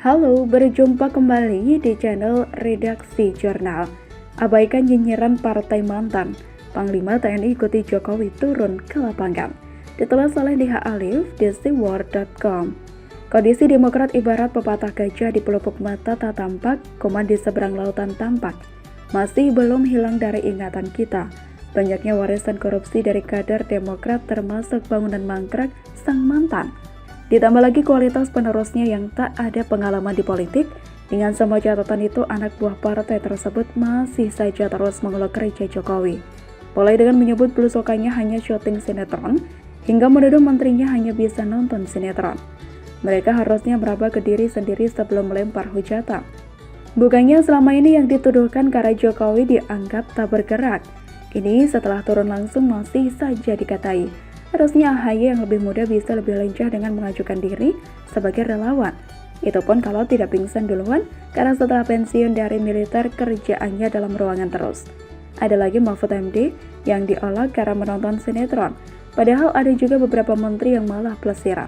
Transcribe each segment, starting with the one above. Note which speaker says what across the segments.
Speaker 1: Halo, berjumpa kembali di channel Redaksi Jurnal. Abaikan nyinyiran partai mantan, Panglima TNI ikuti Jokowi turun ke lapangan. Ditulis oleh DH Alif di siwar.com. Kondisi Demokrat ibarat pepatah gajah di pelupuk mata tak tampak, koma di seberang lautan tampak. Masih belum hilang dari ingatan kita. Banyaknya warisan korupsi dari kader Demokrat termasuk bangunan mangkrak sang mantan. Ditambah lagi kualitas penerusnya yang tak ada pengalaman di politik. Dengan semua catatan itu, anak buah partai tersebut masih saja terus mengelak kerja Jokowi. Mulai dengan menyebut belusukannya hanya syuting sinetron, hingga menuduh menterinya hanya bisa nonton sinetron. Mereka harusnya meraba ke diri sendiri sebelum melempar hujatan. Bukannya selama ini yang dituduhkan karena Jokowi dianggap tak bergerak. Kini setelah turun langsung masih saja dikatai. Harusnya AHY yang lebih muda bisa lebih lincah dengan mengajukan diri sebagai relawan. Itu pun kalau tidak pingsan duluan, karena setelah pensiun dari militer kerjaannya dalam ruangan terus. Ada lagi Mahfud MD yang diolah karena menonton sinetron, padahal ada juga beberapa menteri yang malah plesiran.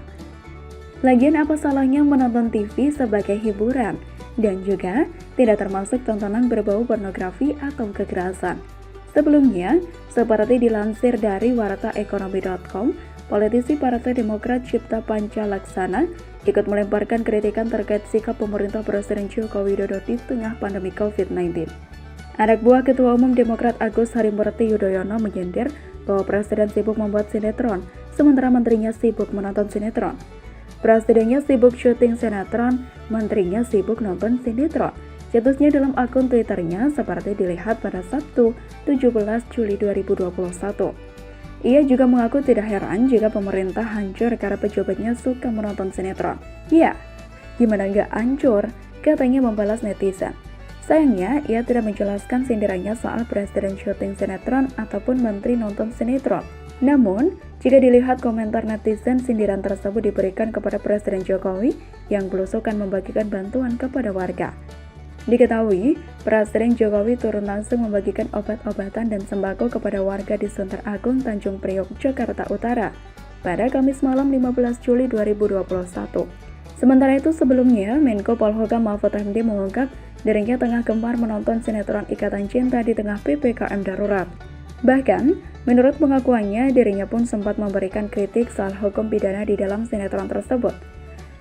Speaker 1: Lagian apa salahnya menonton TV sebagai hiburan, dan juga tidak termasuk tontonan berbau pornografi atau kekerasan. Sebelumnya, seperti dilansir dari wartaekonomi.com, politisi Partai Demokrat Cipta Panca Laksana ikut melemparkan kritikan terkait sikap pemerintah Presiden Joko Widodo di tengah pandemi COVID-19. Anak buah Ketua Umum Demokrat Agus Harimurti Yudhoyono menyindir bahwa Presiden sibuk membuat sinetron, sementara menterinya sibuk menonton sinetron. Presidennya sibuk syuting sinetron, menterinya sibuk nonton sinetron. Situsnya dalam akun Twitternya seperti dilihat pada Sabtu 17 Juli 2021. Ia juga mengaku tidak heran jika pemerintah hancur karena pejabatnya suka menonton sinetron. Ya, gimana nggak hancur, katanya membalas netizen. Sayangnya, ia tidak menjelaskan sindirannya soal presiden syuting sinetron ataupun menteri nonton sinetron. Namun, jika dilihat komentar netizen, sindiran tersebut diberikan kepada Presiden Jokowi yang belusukan membagikan bantuan kepada warga. Diketahui, Presiden Jokowi turun langsung membagikan obat-obatan dan sembako kepada warga di Sunter Agung, Tanjung Priok, Jakarta Utara pada Kamis malam 15 Juli 2021. Sementara itu sebelumnya, Menko Polhukam Mahfud MD mengungkap dirinya tengah gemar menonton sinetron Ikatan Cinta di tengah PPKM darurat. Bahkan, menurut pengakuannya, dirinya pun sempat memberikan kritik soal hukum pidana di dalam sinetron tersebut.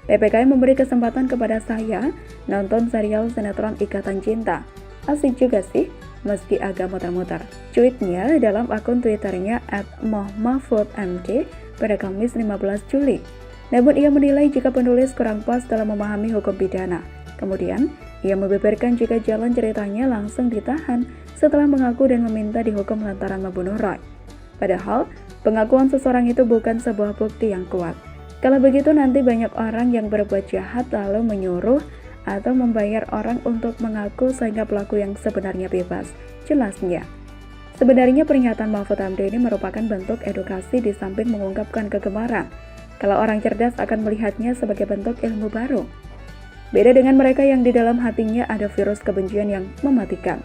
Speaker 1: PPKM memberi kesempatan kepada saya nonton serial sinetron Ikatan Cinta. Asik juga sih, meski agak muter-muter. Cuitnya dalam akun Twitternya @mohmahfudmd pada Kamis 15 Juli. Namun ia menilai jika penulis kurang pas dalam memahami hukum pidana. Kemudian, ia membeberkan jika jalan ceritanya langsung ditahan setelah mengaku dan meminta dihukum lantaran membunuh Roy. Padahal, pengakuan seseorang itu bukan sebuah bukti yang kuat. Kalau begitu nanti banyak orang yang berbuat jahat lalu menyuruh atau membayar orang untuk mengaku sehingga pelaku yang sebenarnya bebas. Jelasnya, sebenarnya pernyataan Mahfud MD ini merupakan bentuk edukasi di samping mengungkapkan kegemaran. Kalau orang cerdas akan melihatnya sebagai bentuk ilmu baru. Beda dengan mereka yang di dalam hatinya ada virus kebencian yang mematikan.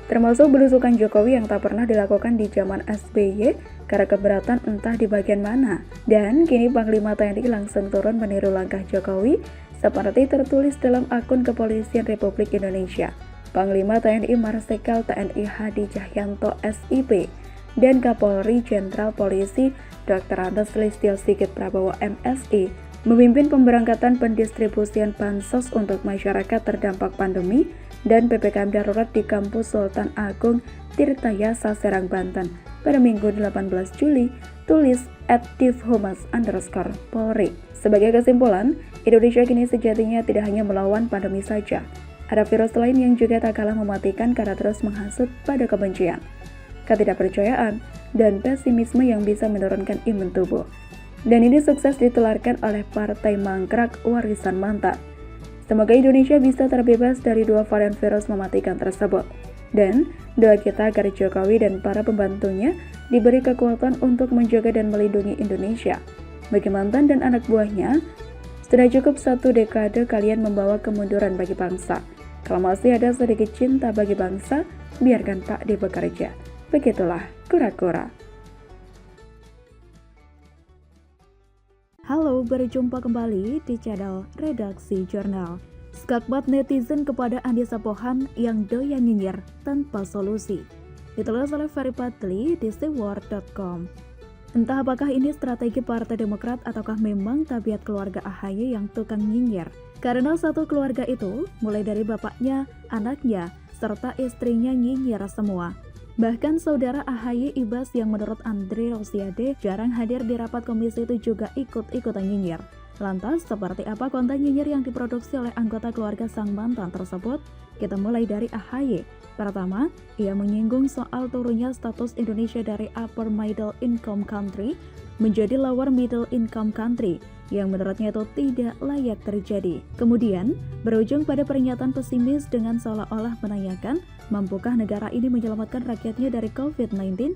Speaker 1: Termasuk belusukan Jokowi yang tak pernah dilakukan di zaman SBY karena keberatan entah di bagian mana. Dan kini Panglima TNI langsung turun meniru langkah Jokowi seperti tertulis dalam akun Kepolisian Republik Indonesia. Panglima TNI Marsikal TNI Hadi Cahyanto SIP dan Kapolri Jenderal Polisi Dr. Andes Listio Sigit Prabowo MSI memimpin pemberangkatan pendistribusian bansos untuk masyarakat terdampak pandemi dan PPKM darurat di Kampus Sultan Agung Tirtayasa Serang, Banten pada Minggu 18 Juli, tulis @divhumas_polri. Sebagai kesimpulan, Indonesia kini sejatinya tidak hanya melawan pandemi saja. Ada virus lain yang juga tak kalah mematikan karena terus menghasut pada kebencian, ketidakpercayaan, dan pesimisme yang bisa menurunkan imun tubuh. Dan ini sukses ditularkan oleh Partai Mangkrak Warisan Mantan. Semoga Indonesia bisa terbebas dari dua varian virus mematikan tersebut. Dan doa kita agar Jokowi dan para pembantunya diberi kekuatan untuk menjaga dan melindungi Indonesia. Bagi mantan dan anak buahnya, sudah cukup 1 dekade kalian membawa kemunduran bagi bangsa. Kalau masih ada sedikit cinta bagi bangsa, biarkan Pak bekerja. Begitulah kura-kura. Halo, berjumpa kembali di channel Redaksi Jurnal. Skakmat netizen kepada Andisa Pohan yang doyan nyinyir tanpa solusi. Ditulis oleh Ferry Patli di SeaWorld.com. Entah apakah ini strategi Partai Demokrat ataukah memang tabiat keluarga AHY yang tukang nyinyir. Karena satu keluarga itu, mulai dari bapaknya, anaknya, serta istrinya nyinyir semua. Bahkan saudara AHY Ibas yang menurut Andre Rosiade jarang hadir di rapat komisi itu juga ikut-ikutan nyinyir. Lantas, seperti apa konten nyinyir yang diproduksi oleh anggota keluarga sang mantan tersebut? Kita mulai dari AHY. Pertama, ia menyinggung soal turunnya status Indonesia dari upper middle income country menjadi lower middle income country, yang menurutnya itu tidak layak terjadi. Kemudian, berujung pada pernyataan pesimis dengan seolah-olah menanyakan, mampukah negara ini menyelamatkan rakyatnya dari COVID-19?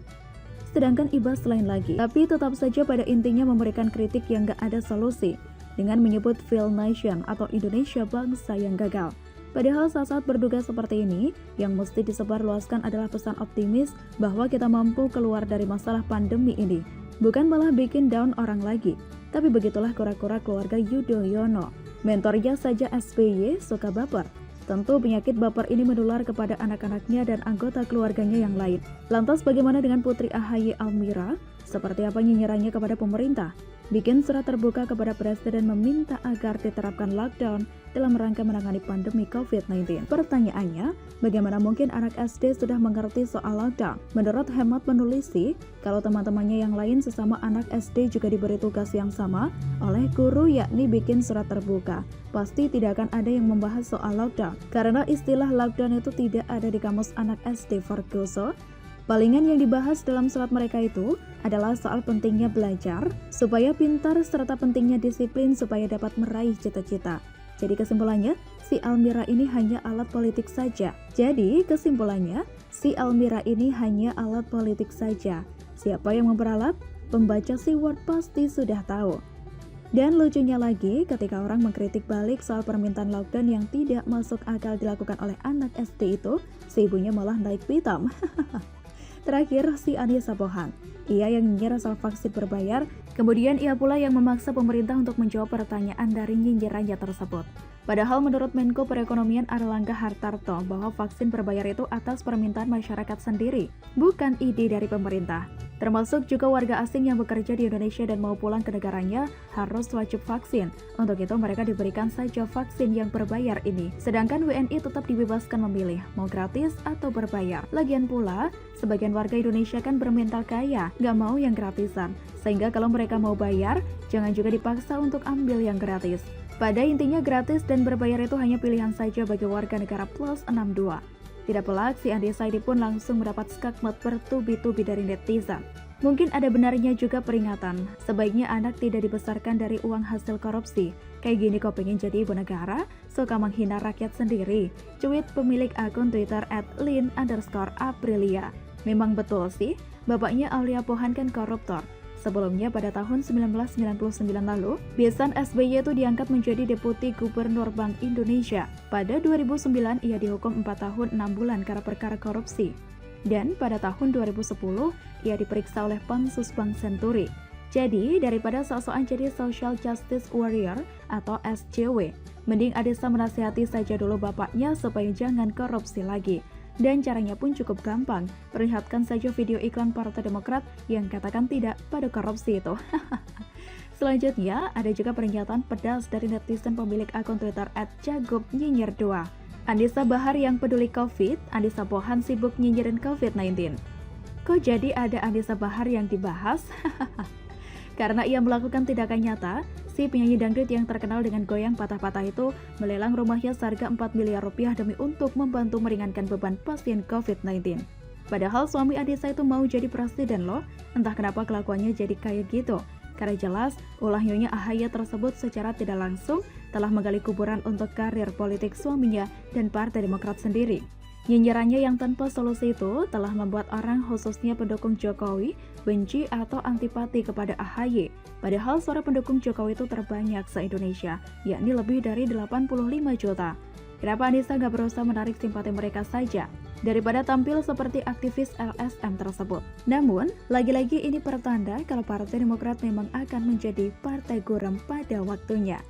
Speaker 1: Sedangkan Ibas lain lagi, tapi tetap saja pada intinya memberikan kritik yang gak ada solusi, dengan menyebut failed nation atau Indonesia bangsa yang gagal. Padahal saat-saat berduga seperti ini, yang mesti disebarluaskan adalah pesan optimis bahwa kita mampu keluar dari masalah pandemi ini. Bukan malah bikin down orang lagi. Tapi begitulah kura-kura keluarga Yudhoyono. Mentornya saja SBY suka baper. Tentu penyakit baper ini menular kepada anak-anaknya dan anggota keluarganya yang lain. Lantas bagaimana dengan Putri AHY Almira? Seperti apa nyinyirannya kepada pemerintah? Bikin surat terbuka kepada Presiden meminta agar diterapkan lockdown dalam rangka menangani pandemi COVID-19. Pertanyaannya, bagaimana mungkin anak SD sudah mengerti soal lockdown? Menurut hemat penulisi, kalau teman-temannya yang lain sesama anak SD juga diberi tugas yang sama oleh guru, yakni bikin surat terbuka, pasti tidak akan ada yang membahas soal lockdown. Karena istilah lockdown itu tidak ada di kamus anak SD Ferguson. Palingan yang dibahas dalam surat mereka itu adalah soal pentingnya belajar, supaya pintar, serta pentingnya disiplin supaya dapat meraih cita-cita. Jadi kesimpulannya, si Almira ini hanya alat politik saja. Siapa yang memperalat? Pembaca SeaWorld pasti sudah tahu. Dan lucunya lagi, ketika orang mengkritik balik soal permintaan lockdown yang tidak masuk akal dilakukan oleh anak SD itu, si ibunya malah naik pitam. Terakhir, si Andisa Pohan. Ia yang nyinyir soal vaksin berbayar, kemudian ia pula yang memaksa pemerintah untuk menjawab pertanyaan dari nyinyirannya tersebut. Padahal menurut Menko Perekonomian Airlangga Hartarto bahwa vaksin berbayar itu atas permintaan masyarakat sendiri, bukan ide dari pemerintah. Termasuk juga warga asing yang bekerja di Indonesia dan mau pulang ke negaranya harus wajib vaksin. Untuk itu mereka diberikan saja vaksin yang berbayar ini. Sedangkan WNI tetap dibebaskan memilih mau gratis atau berbayar. Lagian pula, sebagian warga Indonesia kan bermental kaya, nggak mau yang gratisan. Sehingga kalau mereka mau bayar, jangan juga dipaksa untuk ambil yang gratis. Pada intinya gratis dan berbayar itu hanya pilihan saja bagi warga negara plus 62. Tidak pelak, si Andisa ini pun langsung mendapat skakmat bertubi-tubi dari netizen. Mungkin ada benarnya juga peringatan, sebaiknya anak tidak dibesarkan dari uang hasil korupsi. Kayak gini kok pengen jadi ibu negara, suka menghina rakyat sendiri. Cuit pemilik akun Twitter @lin_aprilia. Memang betul sih, bapaknya Aulia Pohan kan koruptor. Sebelumnya pada tahun 1999 lalu, besan SBY itu diangkat menjadi Deputi Gubernur Bank Indonesia. Pada 2009 ia dihukum 4 tahun 6 bulan karena perkara korupsi. Dan pada tahun 2010 ia diperiksa oleh Pansus Bank Senturi. Jadi daripada sok-sokan jadi Social Justice Warrior atau SJW, mending Andisa menasihati saja dulu bapaknya supaya jangan korupsi lagi. Dan caranya pun cukup gampang, perlihatkan saja video iklan Partai Demokrat yang katakan tidak pada korupsi itu. Selanjutnya, ada juga pernyataan pedas dari netizen pemilik akun Twitter @jagubnyinyir2. Andisa Bahar yang peduli COVID, Andisa Pohan sibuk nyinyirin COVID-19. Kok jadi ada Andisa Bahar yang dibahas? Karena ia melakukan tindakan nyata, si penyanyi dangdut yang terkenal dengan goyang patah-patah itu melelang rumahnya seharga 4 miliar rupiah demi untuk membantu meringankan beban pasien COVID-19. Padahal suami Andisa itu mau jadi presiden loh, entah kenapa kelakuannya jadi kayak gitu. Karena jelas, ulah nyonya AHY tersebut secara tidak langsung telah menggali kuburan untuk karir politik suaminya dan Partai Demokrat sendiri. Nyinyirannya yang tanpa solusi itu telah membuat orang khususnya pendukung Jokowi benci atau antipati kepada AHY. Padahal suara pendukung Jokowi itu terbanyak se-Indonesia, yakni lebih dari 85 juta. Kenapa Andisa nggak berusaha menarik simpati mereka saja, daripada tampil seperti aktivis LSM tersebut? Namun, lagi-lagi ini pertanda kalau Partai Demokrat memang akan menjadi partai gurem pada waktunya.